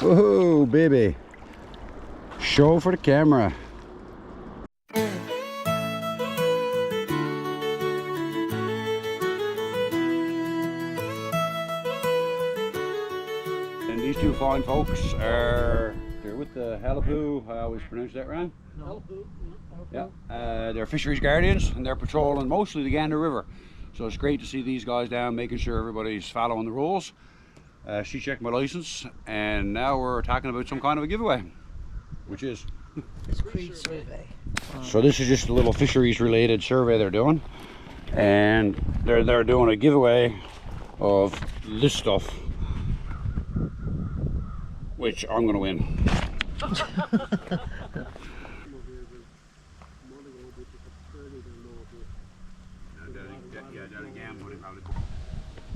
Whoa, baby. Show for the camera. And these two fine folks are, they're with the Halipoo, I always pronounce that wrong. Halipoo. Yeah, they're fisheries guardians and they're patrolling mostly the Gander River. So it's great to see these guys down, making sure everybody's following the rules. She checked my license, and now we're talking about some kind of a giveaway, which is It's free survey. so this is just a little fisheries related survey they're doing, and they're doing a giveaway of this stuff, which I'm gonna win.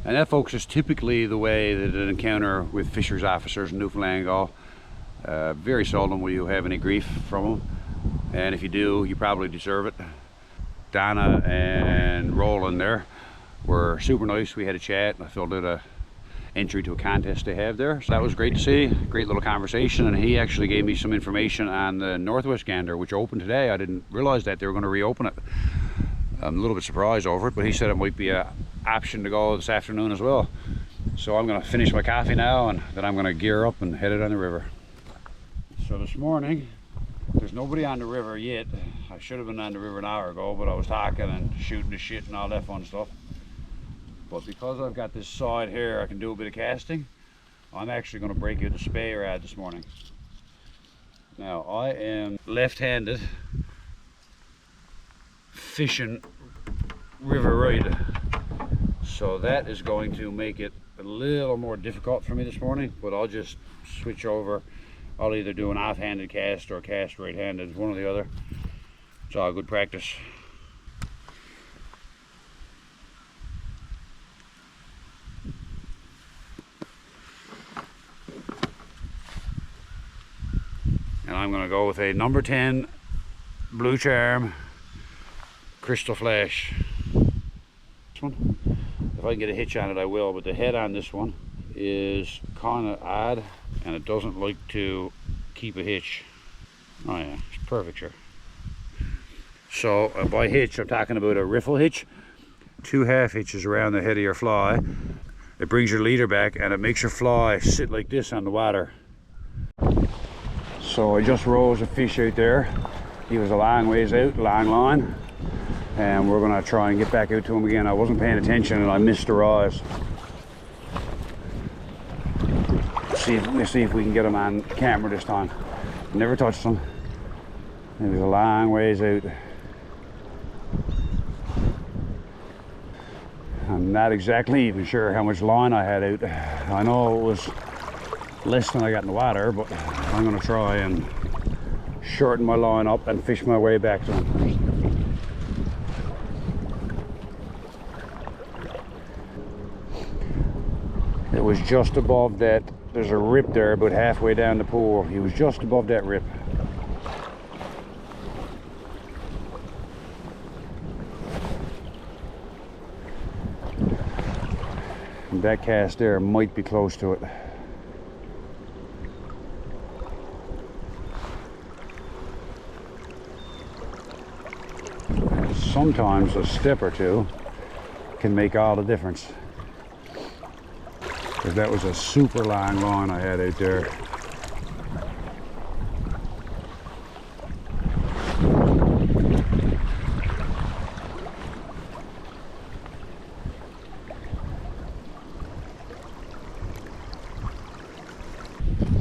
And that, folks, is typically the way that an encounter with fisheries officers in Newfoundland go. Very seldom will you have any grief from them, and if you do, you probably deserve it. Donna and Roland there were super nice. We had a chat. I filled out a entry to a contest they have there, so that was great to see. Great little conversation, and he actually gave me some information on the Northwest Gander, which opened today. I didn't realize that they were going to reopen it. I'm a little bit surprised over it, but he said it might be an option to go this afternoon as well. So I'm going to finish my coffee now, and then I'm going to gear up and head it on the river. So this morning, there's nobody on the river yet. I should have been on the river an hour ago, but I was talking and shooting the shit and all that fun stuff. But because I've got this side here, I can do a bit of casting. I'm actually going to break out the spay rod this morning. Now, I am left-handed fishing river right, so that is going to make it a little more difficult for me this morning, but I'll just switch over. I'll either do an off-handed cast or cast right-handed, one or the other. It's all good practice. And I'm going to go with a number 10 blue charm crystal flash. This one, if I can get a hitch on it I will, but the head on this one is kind of odd and it doesn't like to keep a hitch. Oh yeah, it's perfect, sure. So by hitch I'm talking about a riffle hitch, 2 half hitches around the head of your fly. It brings your leader back and it makes your fly sit like this on the water. So I just rose a fish out there. He was a long ways out, long line, and we're gonna try and get back out to him again. I wasn't paying attention and I missed the rise. Let's see if we can get him on camera this time. Never touched him. He was a long ways out. I'm not exactly even sure how much line I had out. I know it was less than I got in the water, but I'm gonna try and shorten my line up and fish my way back to him. It was just above that. There's a rip there about halfway down the pool. He was just above that rip. And that cast there might be close to it. Sometimes a step or two can make all the difference. Because that was a super long line I had out there.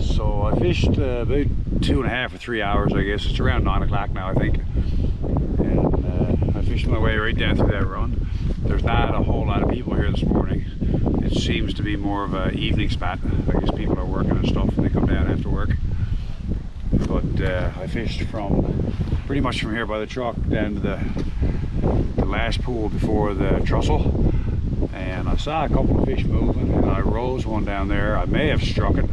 So I fished about 2.5 or 3 hours, I guess. It's around 9 o'clock now, I think. And I fished my way right down through that run. There's not a whole lot of people here this morning. It seems to be more of an evening spot. I guess people are working and stuff and they come down after work. But I fished from pretty much from here by the truck down to the last pool before the trestle. And I saw a couple of fish moving and I rose one down there. I may have struck it.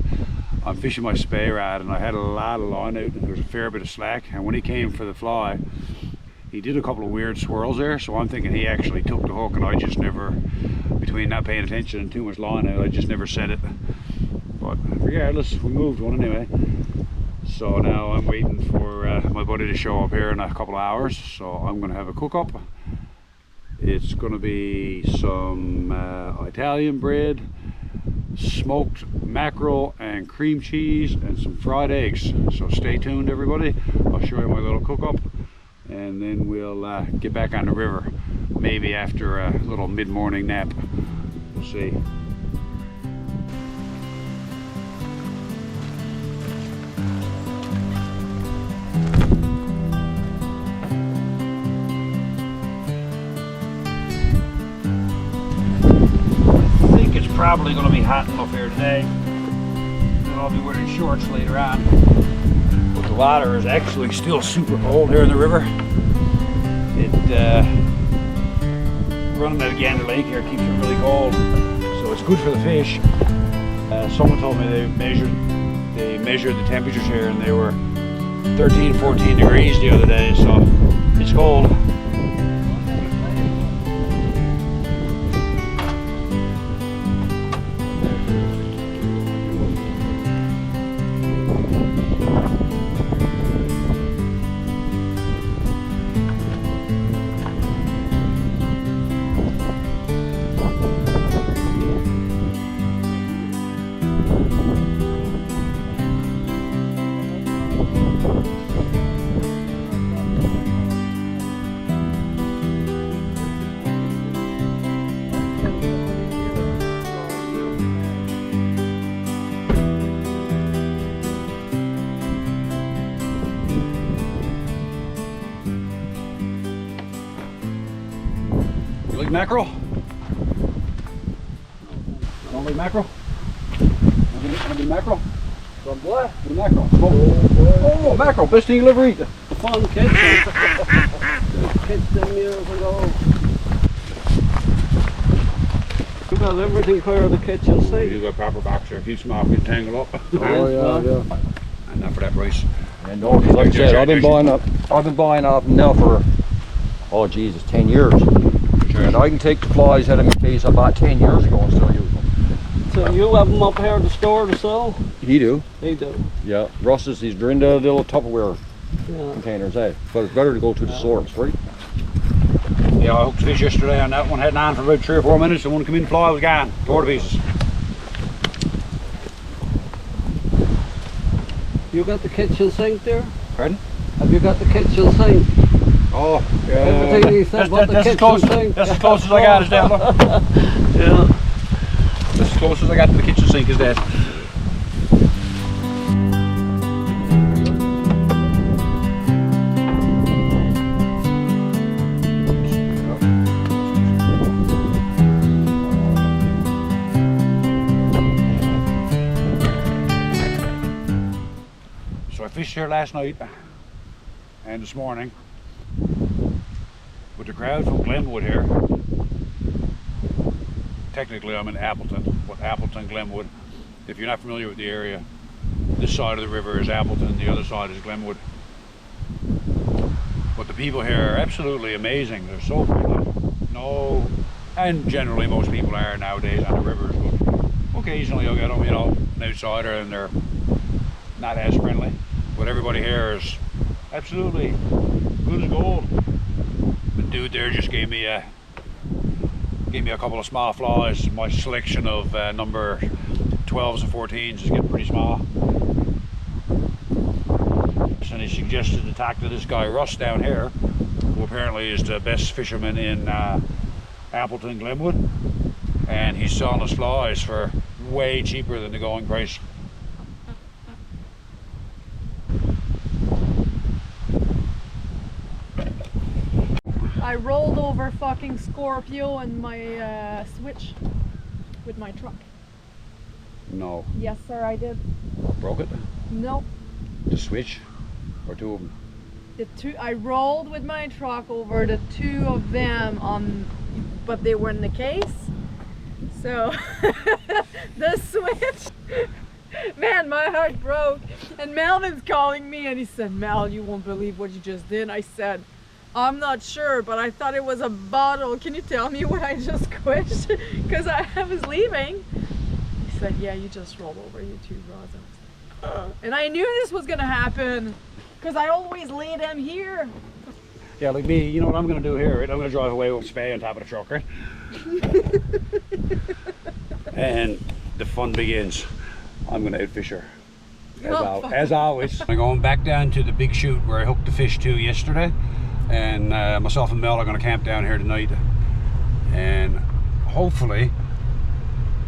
I'm fishing my spay rod and I had a lot of line out and there was a fair bit of slack. And when he came for the fly, he did a couple of weird swirls there, so I'm thinking he actually took the hook and I just never, between not paying attention and too much line out, I just never set it. But but regardless, we moved one anyway. So now I'm waiting for my buddy to show up here in a couple of hours, so I'm going to have a cook-up. It's going to be some Italian bread, smoked mackerel and cream cheese, and some fried eggs. So stay tuned, everybody. I'll show you my little cook-up, and then we'll get back on the river, maybe after a little mid-morning nap. We'll see. Probably going to be hot enough here today, and I'll be wearing shorts later on. But the water is actually still super cold here in the river. Running out of Gander Lake here keeps it really cold, so it's good for the fish. Someone told me they measured the temperatures here, and they were 13, 14 degrees the other day, so it's cold. Like mackerel? Don't like mackerel? Want to mackerel? Some what? The mackerel. Oh, mackerel, best thing you'll ever eat. Fun catch. Catch them years ago. You got everything clear of the kitchen sink. You got proper box here. Keep them off, get tangled up. Oh yeah. And not for that price. And no, because like I said, I've been buying off them now for, oh Jesus, 10 years. And I can take the flies out of my case I bought 10 years ago and still use them. So you have them up here at the store to sell? He do. They do. Yeah. Russ is, he's in the little Tupperware Yeah. containers, eh? But it's better to go to the source, right? Yeah, I hooked fish yesterday on that one, heading on for about 3 or 4 minutes, and when it came in the fly, I was gone. Tore to pieces. You got the kitchen sink there? Pardon? Have you got the kitchen sink? Oh, yeah. Everything he said about the kitchen sink. That's as close as I got, is that one? Yeah. That's as close as I got to the kitchen sink, is that. So I fished here last night and this morning with the crowd from Glenwood here. Technically I'm in Appleton, but Appleton, Glenwood. If you're not familiar with the area, this side of the river is Appleton, the other side is Glenwood. But the people here are absolutely amazing. They're so friendly. No, and generally most people are nowadays on the rivers, but occasionally you'll get them, you know, an outsider and they're not as friendly. But everybody here is absolutely good as gold. The dude there just gave me a couple of small flies. My selection of number 12s and 14s is getting pretty small. And he suggested to talk to this guy Russ down here, who apparently is the best fisherman in Appleton, Glenwood, and he's selling us flies for way cheaper than the going price. I rolled over fucking Scorpio and my switch with my truck. No. Yes, sir, I did. Broke it? Nope. The switch? Or two of them? I rolled with my truck over the two of them but they were in the case. So the switch, man, my heart broke. And Melvin's calling me and he said, Mel, you won't believe what you just did. I said, I'm not sure, but I thought it was a bottle. Can you tell me what I just squished? Because I was leaving. He said, yeah, you just rolled over, you two rods. And I knew this was gonna happen because I always lay them here. Yeah, like me, you know what I'm gonna do here, right? I'm gonna drive away with spay on top of the truck, right? And the fun begins. I'm gonna outfish her. As always. I'm going back down to the big chute where I hooked the fish to yesterday. And myself and Mel are gonna camp down here tonight. And hopefully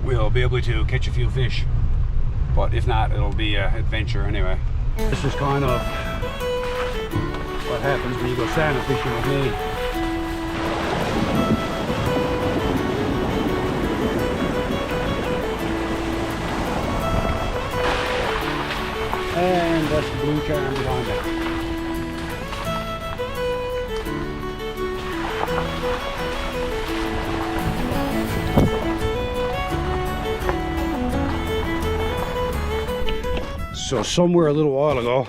we'll be able to catch a few fish. But if not, it'll be an adventure anyway. This is kind of what happens when you go salmon fishing with me. And that's the blue charm behind it. So somewhere a little while ago,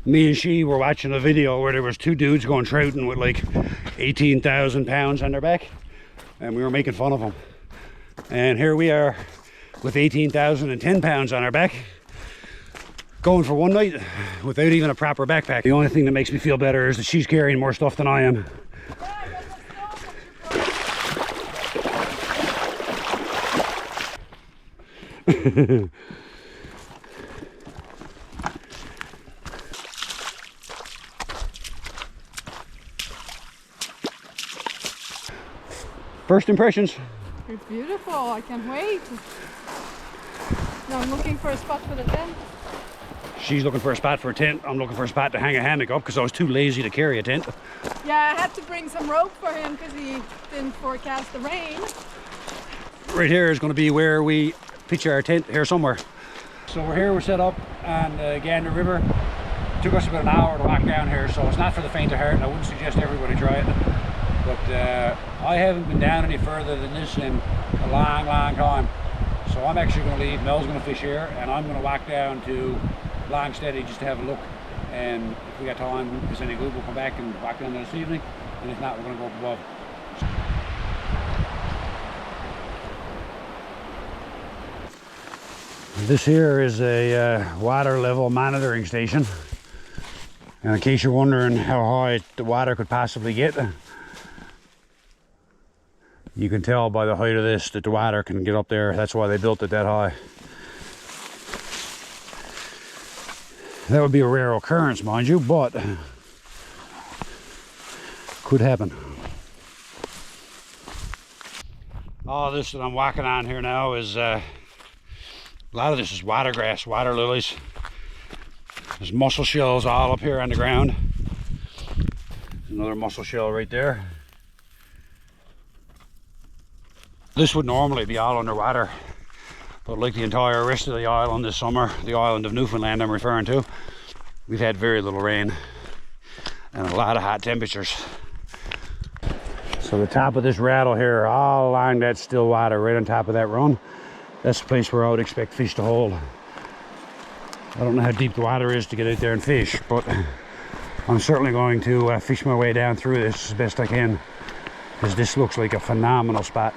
me and she were watching a video where there was two dudes going trouting with like 18,000 pounds on their back, and we were making fun of them. And here we are with 18,010 pounds on our back, going for one night without even a proper backpack. The only thing that makes me feel better is that she's carrying more stuff than I am. First impressions? It's beautiful, I can't wait. Now I'm looking for a spot for the tent. She's looking for a spot for a tent. I'm looking for a spot to hang a hammock up because I was too lazy to carry a tent. Yeah, I had to bring some rope for him because he didn't forecast the rain. Right here is going to be where we pitch our tent here somewhere. So we're set up on the Gander River. It took us about an hour to walk down here, so it's not for the faint of heart, and I wouldn't suggest everybody try it. But I haven't been down any further than this in a long, long time. So I'm actually going to leave. Mel's going to fish here, and I'm going to walk down to Long Steady just to have a look. And if we got time, if it's any good, we'll come back and walk down there this evening. And if not, we're going to go up above. This here is a water level monitoring station. And in case you're wondering how high the water could possibly get, you can tell by the height of this that the water can get up there. That's why they built it that high. That would be a rare occurrence, mind you, but could happen. All this that I'm walking on here now is a lot of this is water grass, water lilies. There's mussel shells all up here on the ground. There's another mussel shell right there. This would normally be all underwater, but like the entire rest of the island this summer, the island of Newfoundland I'm referring to, we've had very little rain and a lot of hot temperatures. So the top of this rattle here, all along that still water, right on top of that run, that's the place where I would expect fish to hold. I don't know how deep the water is to get out there and fish, but I'm certainly going to fish my way down through this as best I can, because this looks like a phenomenal spot.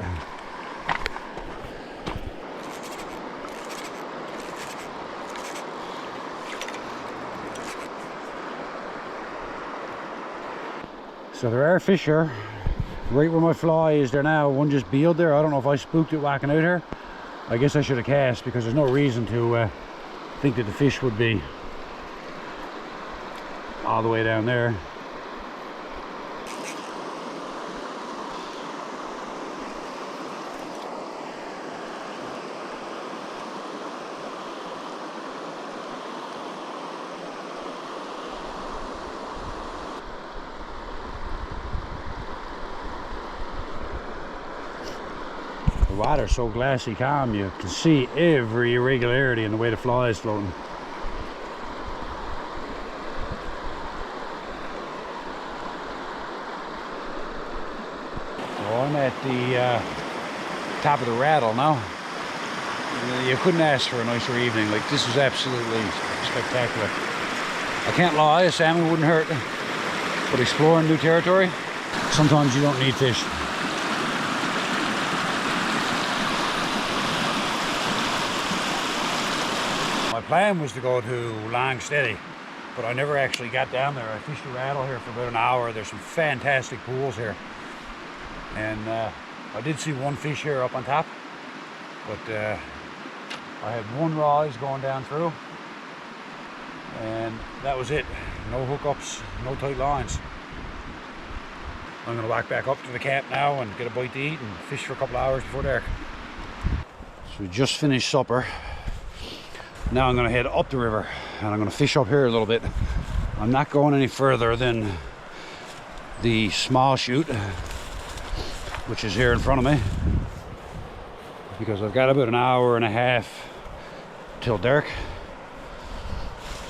So there are fish here, right where my fly is there now. One just beeled there. I don't know if I spooked it walking out here. I guess I should have cast, because there's no reason to think that the fish would be all the way down there. The water's so glassy calm, you can see every irregularity in the way the fly is floating. So I'm at the top of the rattle now. You couldn't ask for a nicer evening. Like, this is absolutely spectacular. I can't lie, a salmon wouldn't hurt, but exploring new territory, sometimes you don't need fish. plan was to go to Long Steady, but I never actually got down there. I fished a rattle here for about an hour. There's some fantastic pools here. And I did see one fish here up on top, but I had one rise going down through, and that was it. No hookups, no tight lines. I'm gonna walk back up to the camp now and get a bite to eat and fish for a couple hours before dark. So we just finished supper. Now I'm gonna head up the river and I'm gonna fish up here a little bit. I'm not going any further than the small chute, which is here in front of me, because I've got about an hour and a half till dark.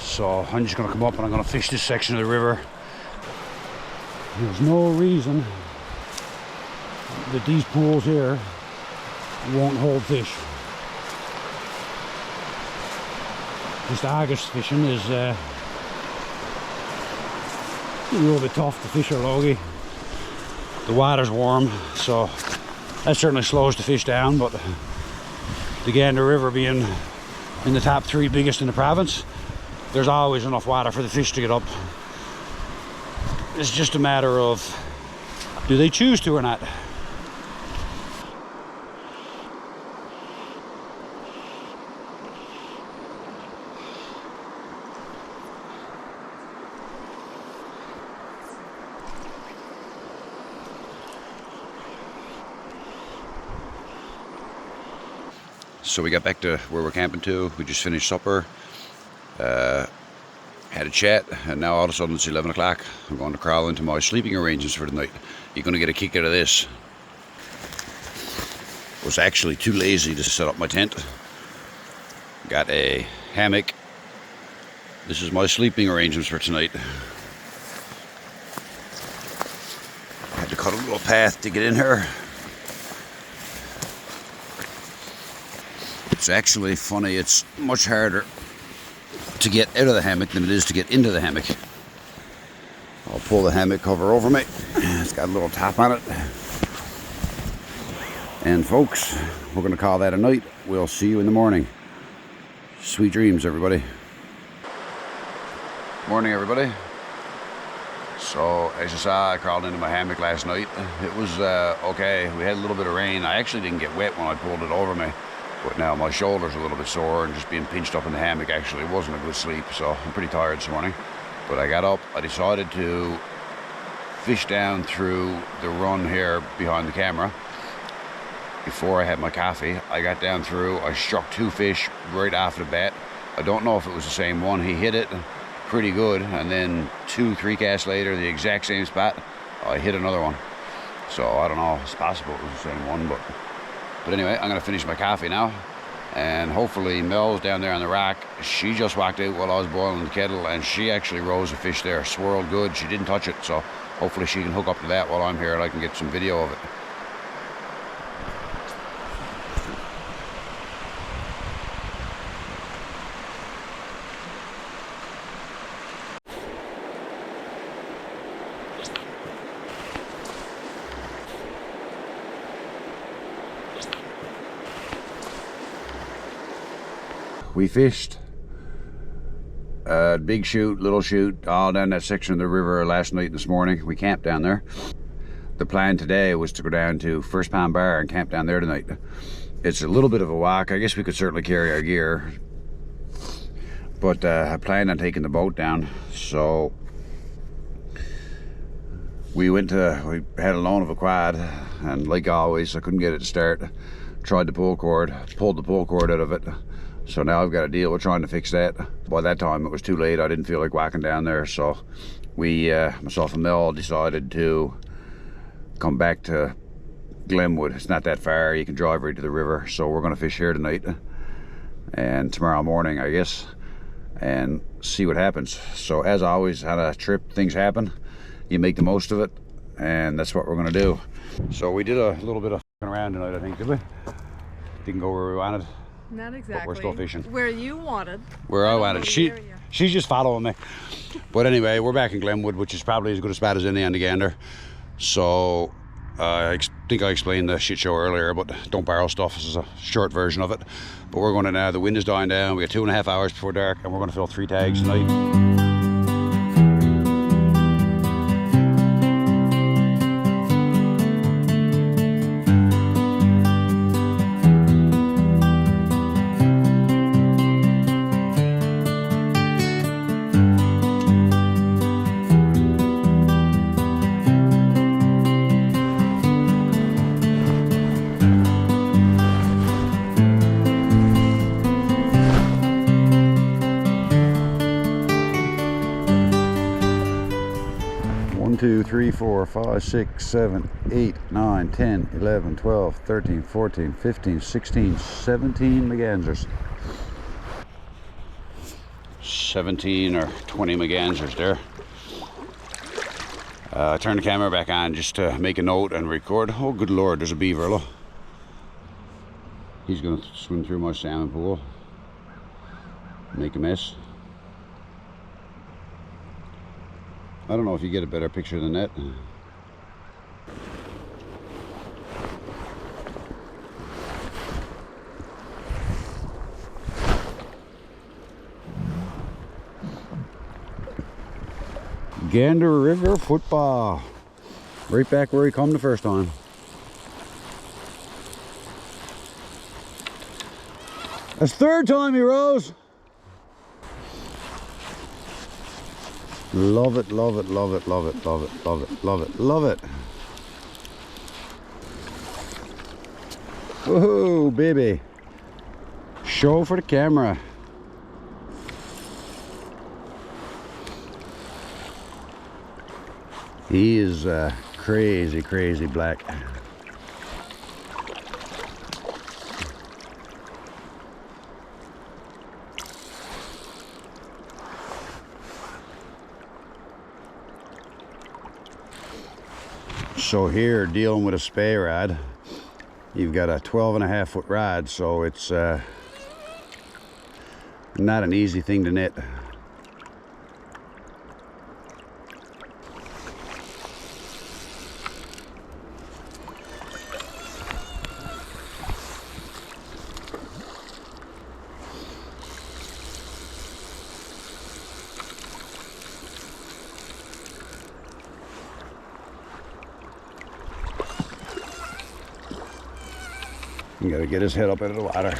So I'm just gonna come up and I'm gonna fish this section of the river. There's no reason that these pools here won't hold fish. This August fishing is a little bit tough to fish our logie. The water's warm, so that certainly slows the fish down, but the Gander River being in the top 3 biggest in the province, there's always enough water for the fish to get up. It's just a matter of, do they choose to or not? So we got back to where we're camping to. We just finished supper, had a chat, and now all of a sudden it's 11 o'clock. I'm going to crawl into my sleeping arrangements for the night. You're going to get a kick out of this. Was actually too lazy to set up my tent. Got a hammock. This is my sleeping arrangements for tonight. Had to cut a little path to get in here. It's actually funny, it's much harder to get out of the hammock than it is to get into the hammock. I'll pull the hammock cover over me. It's got a little top on it. And folks, we're going to call that a night. We'll see you in the morning. Sweet dreams, everybody. Morning, everybody. So, as you saw, I crawled into my hammock last night. It was okay. We had a little bit of rain. I actually didn't get wet when I pulled it over me. But now my shoulder's a little bit sore, and just being pinched up in the hammock actually wasn't a good sleep, so I'm pretty tired this morning. But I got up, I decided to fish down through the run here behind the camera. Before I had my coffee, I got down through, I struck 2 fish right off the bat. I don't know if it was the same one. He hit it pretty good, and then 2-3 casts later, the exact same spot, I hit another one. So I don't know, it's possible it was the same one, but anyway, I'm going to finish my coffee now, and hopefully Mel's down there on the rock. She just walked out while I was boiling the kettle, and she actually rose a fish there, swirled good. She didn't touch it, so hopefully she can hook up to that while I'm here and I can get some video of it. We fished big chute, little chute, all down that section of the river last night and this morning. We camped down there. The plan today was to go down to First Pond Bar and camp down there tonight. It's a little bit of a walk. I guess we could certainly carry our gear, but I planned on taking the boat down. So we had a loan of a quad, and like always, I couldn't get it to start. Tried the pull cord, pulled the pull cord out of it. So now I've got to deal with trying to fix that. By that time it was too late. I didn't feel like walking down there, so we, myself and Mel, decided to come back to Glenwood. It's not that far. You can drive right to the river. So we're going to fish here tonight and tomorrow morning, I guess, and see what happens. So as always, on a trip, things happen. You make the most of it, and that's what we're going to do. So we did a little bit of f***ing around tonight, I think, did we? Didn't go where we wanted. Not exactly. But we're still fishing. Where you wanted. Where I wanted. She's just following me. But anyway, we're back in Glenwood, which is probably as good a spot as any on the Gander. So think I explained the shit show earlier, but don't borrow stuff. This is a short version of it. But we're going to now, the wind is dying down, we got 2.5 hours before dark, and we're going to fill 3 tags tonight. Two, 3, 4, 5, 6, 7, 8, 9, 10, 11, 12, 13, 14, 15, 16, 17 mergansers. 17 or 20 mergansers there. I turned the camera back on just to make a note and record. Oh good lord, there's a beaver, look. He's gonna swim through my salmon pool. Make a mess. I don't know if you get a better picture than that. Gander River football. Right back where he come the first time. That's third time he rose. Love it, love it, love it, love it, love it, love it, love it, love it. Woohoo, baby. Show for the camera. He is crazy, crazy black. So here, dealing with a spey rod, you've got a 12.5 foot rod, so it's not an easy thing to net. You gotta get his head up out of the water.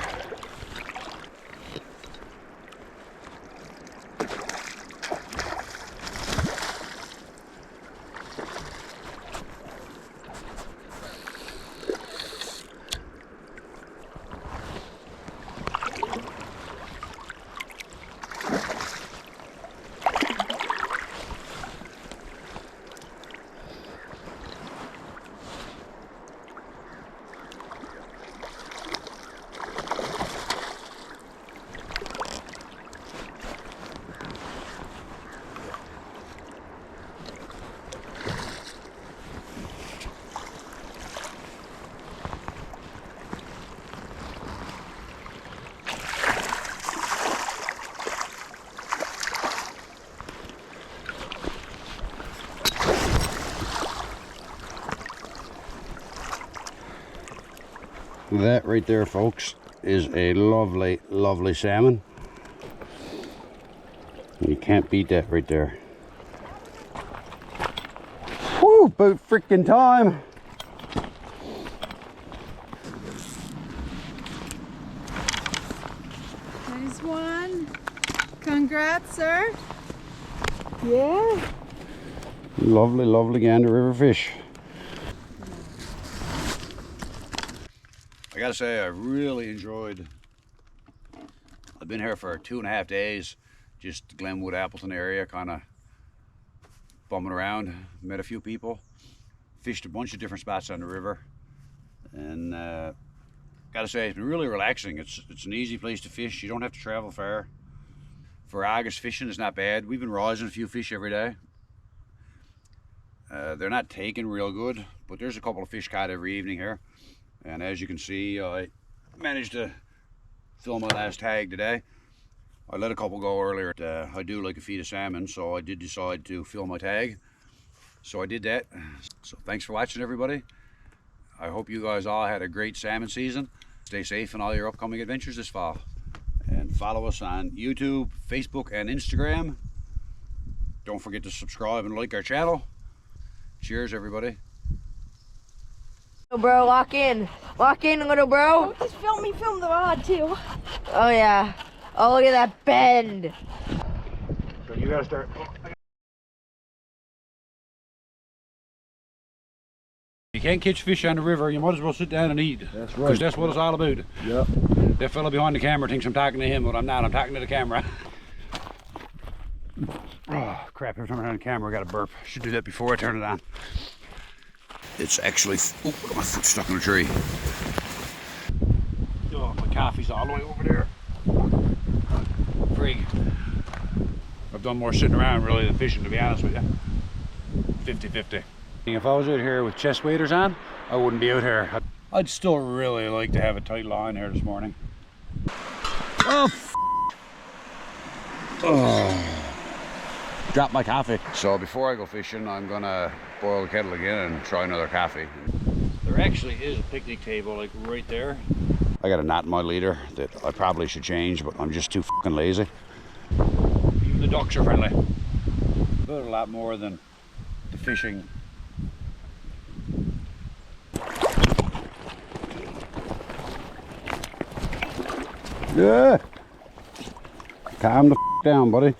That right there, folks, is a lovely, lovely salmon. You can't beat that right there. Whew, about freaking time. Nice one. Congrats, sir. Yeah. Lovely, lovely Gander River fish. I gotta say, I really enjoyed. I've been here for 2.5 days, just Glenwood, Appleton area, kind of bumming around. Met a few people, fished a bunch of different spots on the river, and gotta say, it's been really relaxing. It's an easy place to fish. You don't have to travel far. For August fishing, it's not bad. We've been rising a few fish every day. They're not taking real good, but there's a couple of fish caught every evening here. And as you can see, I managed to fill my last tag today. I let a couple go earlier. I do like a feed of salmon, so I did decide to fill my tag. So I did that. So thanks for watching, everybody. I hope you guys all had a great salmon season. Stay safe in all your upcoming adventures this fall. And follow us on YouTube, Facebook, and Instagram. Don't forget to subscribe and like our channel. Cheers, everybody. Little bro, lock in. Lock in, little bro. Just film the rod too. Oh yeah. Oh, look at that bend. So you gotta start. You can't catch fish on the river, you might as well sit down and eat. That's right. Because that's what it's all about. Yep. That fella behind the camera thinks I'm talking to him, but I'm not. I'm talking to the camera. Oh, crap. Every time I turn on the camera, I got to burp. Should do that before I turn it on. It's actually... Oh, my foot's stuck in a tree. Oh, my coffee's all the way over there. Frig. I've done more sitting around, really, than fishing, to be honest with you. 50-50. If I was out here with chest waders on, I wouldn't be out here. I'd still really like to have a tight line here this morning. Oh, dropped my coffee. So before I go fishing, I'm gonna boil the kettle again and try another coffee. There actually is a picnic table like right there. I got a knot in my leader that I probably should change, but I'm just too fucking lazy. Even the ducks are friendly. But a lot more than the fishing. Yeah. Calm the down, buddy.